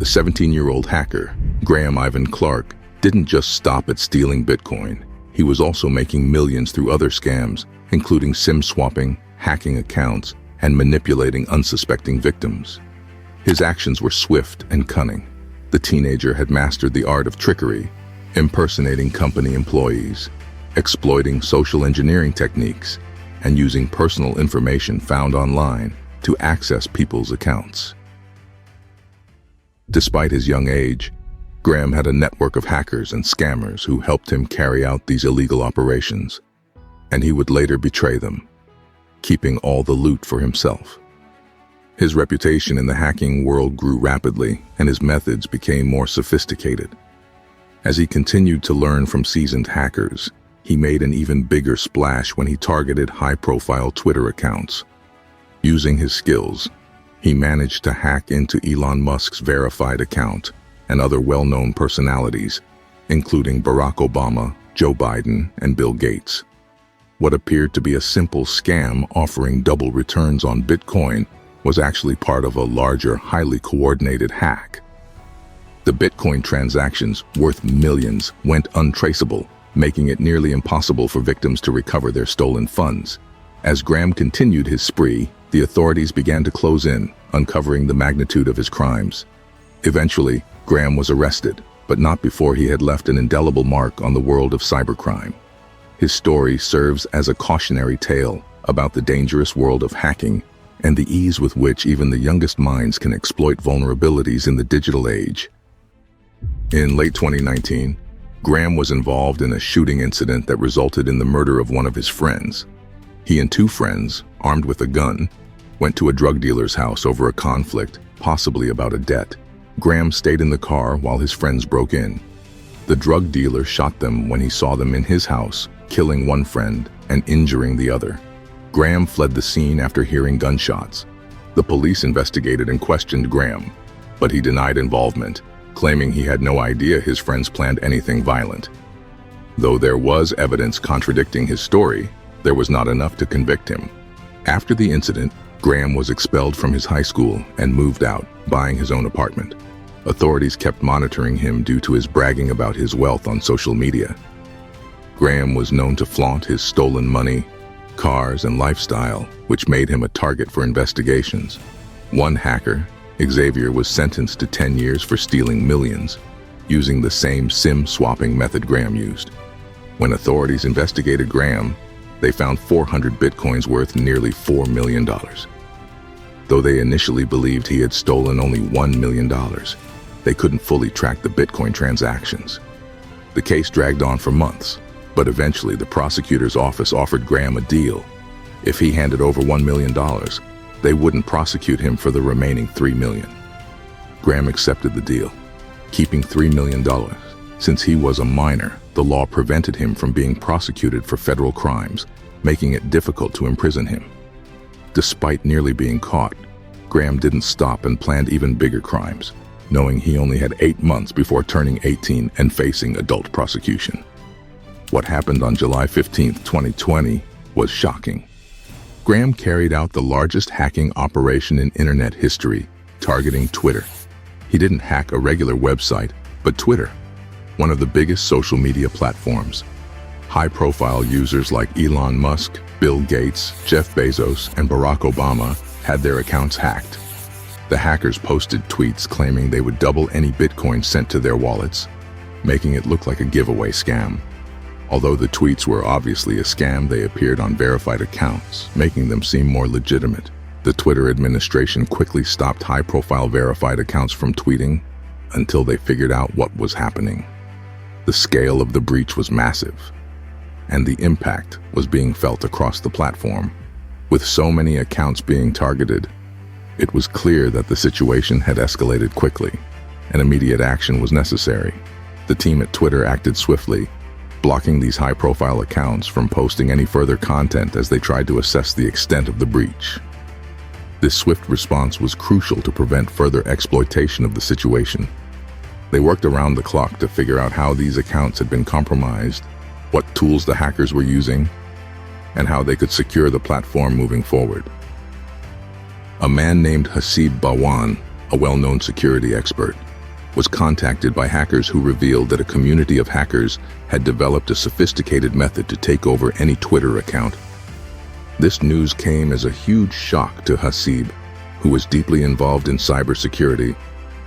17-year-old hacker, Graham Ivan Clark, didn't just stop at stealing Bitcoin. He was also making millions through other scams, including SIM swapping, hacking accounts, and manipulating unsuspecting victims. His actions were swift and cunning. The teenager had mastered the art of trickery, impersonating company employees, exploiting social engineering techniques, and using personal information found online to access people's accounts. Despite his young age, Graham had a network of hackers and scammers who helped him carry out these illegal operations, and he would later betray them, keeping all the loot for himself. His reputation in the hacking world grew rapidly, and his methods became more sophisticated. As he continued to learn from seasoned hackers, he made an even bigger splash when he targeted high-profile Twitter accounts. Using his skills, he managed to hack into Elon Musk's verified account and other well-known personalities, including Barack Obama, Joe Biden, and Bill Gates. What appeared to be a simple scam offering double returns on Bitcoin was actually part of a larger, highly coordinated hack. The Bitcoin transactions, worth millions, went untraceable, making it nearly impossible for victims to recover their stolen funds. As Graham continued his spree, the authorities began to close in, uncovering the magnitude of his crimes. Eventually, Graham was arrested, but not before he had left an indelible mark on the world of cybercrime. His story serves as a cautionary tale about the dangerous world of hacking and the ease with which even the youngest minds can exploit vulnerabilities in the digital age. In late 2019, Graham was involved in a shooting incident that resulted in the murder of one of his friends. He and two friends, armed with a gun, went to a drug dealer's house over a conflict, possibly about a debt. Graham stayed in the car while his friends broke in. The drug dealer shot them when he saw them in his house, killing one friend and injuring the other. Graham fled the scene after hearing gunshots. The police investigated and questioned Graham, but he denied involvement, claiming he had no idea his friends planned anything violent. Though there was evidence contradicting his story, there was not enough to convict him. After the incident, Graham was expelled from his high school and moved out, buying his own apartment. Authorities kept monitoring him due to his bragging about his wealth on social media. Graham was known to flaunt his stolen money, cars, and lifestyle, which made him a target for investigations. One hacker, Xavier, was sentenced to 10 years for stealing millions, using the same SIM swapping method Graham used. When authorities investigated Graham, they found 400 Bitcoins worth nearly $4 million. Though they initially believed he had stolen only $1 million, they couldn't fully track the Bitcoin transactions. The case dragged on for months, but eventually the prosecutor's office offered Graham a deal. If he handed over $1 million, they wouldn't prosecute him for the remaining $3 million. Graham accepted the deal, keeping $3 million. Since he was a minor, the law prevented him from being prosecuted for federal crimes, making it difficult to imprison him. Despite nearly being caught, Graham didn't stop and planned even bigger crimes, knowing he only had 8 months before turning 18 and facing adult prosecution. What happened on July 15, 2020 was shocking. Graham carried out the largest hacking operation in internet history, targeting Twitter. He didn't hack a regular website, but Twitter, one of the biggest social media platforms. High-profile users like Elon Musk, Bill Gates, Jeff Bezos, and Barack Obama had their accounts hacked. The hackers posted tweets claiming they would double any Bitcoin sent to their wallets, making it look like a giveaway scam. Although the tweets were obviously a scam, they appeared on verified accounts, making them seem more legitimate. The Twitter administration quickly stopped high-profile verified accounts from tweeting until they figured out what was happening. The scale of the breach was massive, and the impact was being felt across the platform. With so many accounts being targeted, it was clear that the situation had escalated quickly, and immediate action was necessary. The team at Twitter acted swiftly, blocking these high-profile accounts from posting any further content as they tried to assess the extent of the breach. This swift response was crucial to prevent further exploitation of the situation. They worked around the clock to figure out how these accounts had been compromised, what tools the hackers were using, and how they could secure the platform moving forward. A man named Hasib Bawan, a well-known security expert, was contacted by hackers who revealed that a community of hackers had developed a sophisticated method to take over any Twitter account. This news came as a huge shock to Hasib, who was deeply involved in cybersecurity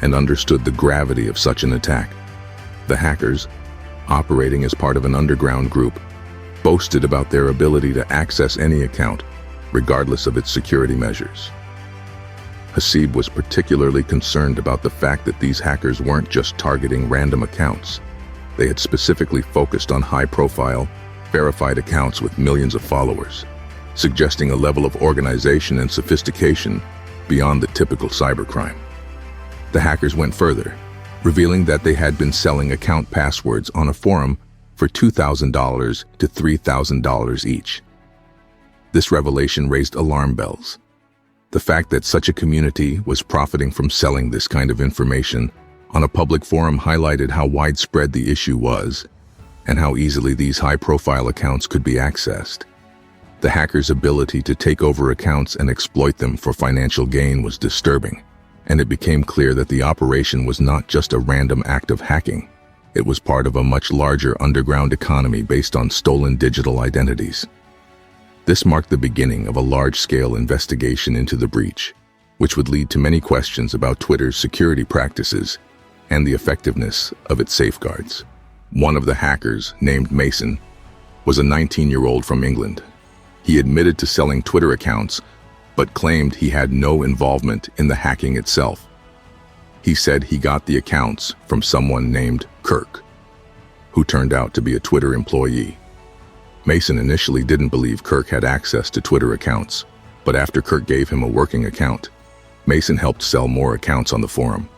and understood the gravity of such an attack. The hackers, operating as part of an underground group, boasted about their ability to access any account, regardless of its security measures. Hasib was particularly concerned about the fact that these hackers weren't just targeting random accounts. They had specifically focused on high-profile, verified accounts with millions of followers, suggesting a level of organization and sophistication beyond the typical cybercrime. The hackers went further, revealing that they had been selling account passwords on a forum for $2,000 to $3,000 each. This revelation raised alarm bells. The fact that such a community was profiting from selling this kind of information on a public forum highlighted how widespread the issue was and how easily these high-profile accounts could be accessed. The hackers' ability to take over accounts and exploit them for financial gain was disturbing, and it became clear that the operation was not just a random act of hacking. It was part of a much larger underground economy based on stolen digital identities. This marked the beginning of a large-scale investigation into the breach, which would lead to many questions about Twitter's security practices and the effectiveness of its safeguards. One of the hackers, named Mason, was a 19-year-old from England. He admitted to selling Twitter accounts, but claimed he had no involvement in the hacking itself. He said he got the accounts from someone named Kirk, who turned out to be a Twitter employee. Mason initially didn't believe Kirk had access to Twitter accounts, but after Kirk gave him a working account, Mason helped sell more accounts on the forum.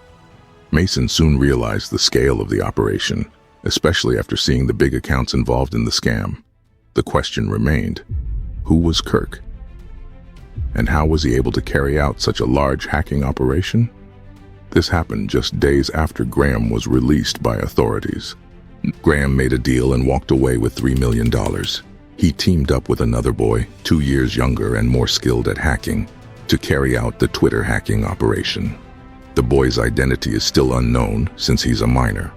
Mason soon realized the scale of the operation, especially after seeing the big accounts involved in the scam. The question remained, who was Kirk? And how was he able to carry out such a large hacking operation? This happened just days after Graham was released by authorities. Graham made a deal and walked away with $3 million. He teamed up with another boy, 2 years younger and more skilled at hacking, to carry out the Twitter hacking operation. The boy's identity is still unknown since he's a minor.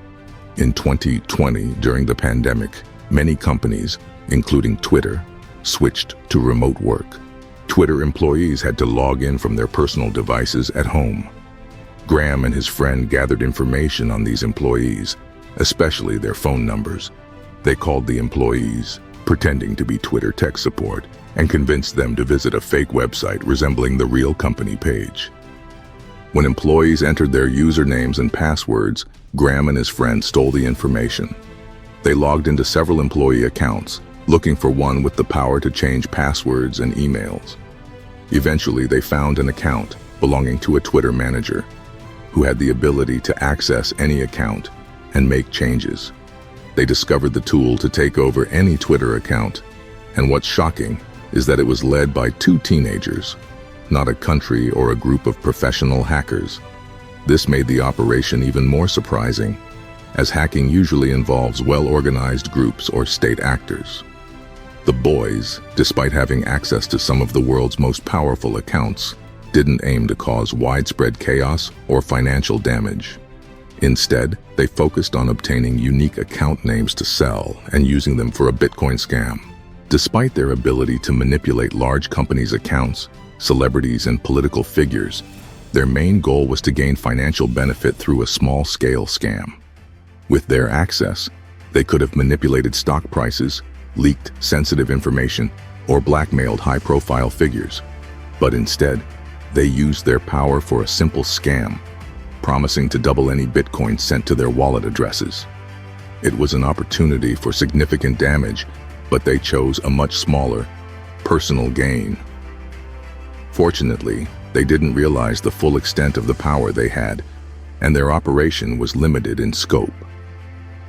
In 2020, during the pandemic, many companies, including Twitter, switched to remote work. Twitter employees had to log in from their personal devices at home. Graham and his friend gathered information on these employees, especially their phone numbers. They called the employees, pretending to be Twitter tech support, and convinced them to visit a fake website resembling the real company page. When employees entered their usernames and passwords, Graham and his friend stole the information. They logged into several employee accounts, looking for one with the power to change passwords and emails. Eventually, they found an account belonging to a Twitter manager, who had the ability to access any account and make changes. They discovered the tool to take over any Twitter account, and what's shocking is that it was led by 2 teenagers, not a country or a group of professional hackers. This made the operation even more surprising, as hacking usually involves well-organized groups or state actors. The boys, despite having access to some of the world's most powerful accounts, didn't aim to cause widespread chaos or financial damage. Instead, they focused on obtaining unique account names to sell and using them for a Bitcoin scam. Despite their ability to manipulate large companies' accounts, celebrities, and political figures, their main goal was to gain financial benefit through a small-scale scam. With their access, they could have manipulated stock prices, leaked sensitive information, or blackmailed high-profile figures. But instead, they used their power for a simple scam, promising to double any Bitcoin sent to their wallet addresses. It was an opportunity for significant damage, but they chose a much smaller, personal gain. Fortunately, they didn't realize the full extent of the power they had, and their operation was limited in scope.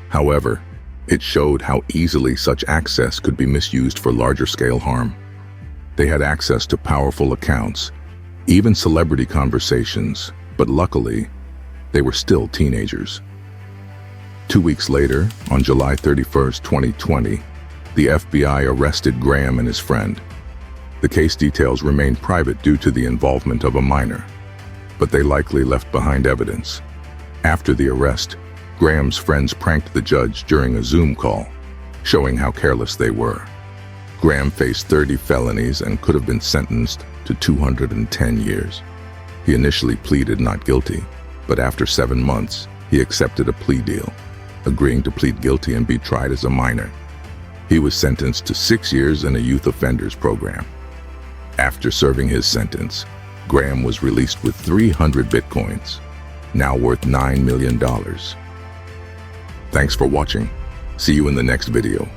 However, it showed how easily such access could be misused for larger-scale harm. They had access to powerful accounts, even celebrity conversations, but luckily, they were still teenagers. 2 weeks later, on July 31st, 2020, the FBI arrested Graham and his friend. The case details remained private due to the involvement of a minor, but they likely left behind evidence. After the arrest, Graham's friends pranked the judge during a Zoom call, showing how careless they were. Graham faced 30 felonies and could have been sentenced to 210 years. He initially pleaded not guilty, but after 7 months, he accepted a plea deal, agreeing to plead guilty and be tried as a minor. He was sentenced to 6 years in a youth offenders program. After serving his sentence, Graham was released with 300 bitcoins, now worth $9 million. Thanks for watching. See you in the next video.